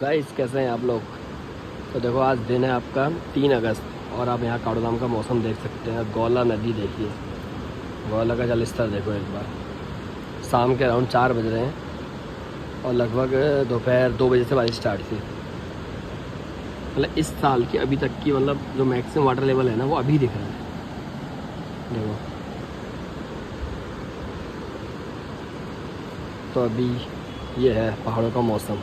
Guys कैसे हैं आप लोग। तो देखो आज दिन है आपका 3 अगस्त और आप यहाँ काठगोदाम का मौसम देख सकते हैं। गौला नदी देखिए, गौला का जल स्तर देखो एक बार। शाम के अराउंड 4 बज रहे हैं और लगभग दोपहर 2 बजे से बारिश स्टार्ट थी। मतलब इस साल की अभी तक की मतलब जो मैक्सिमम वाटर लेवल है ना वो अभी दिख रहा है। देखो तो अभी ये है पहाड़ों का मौसम।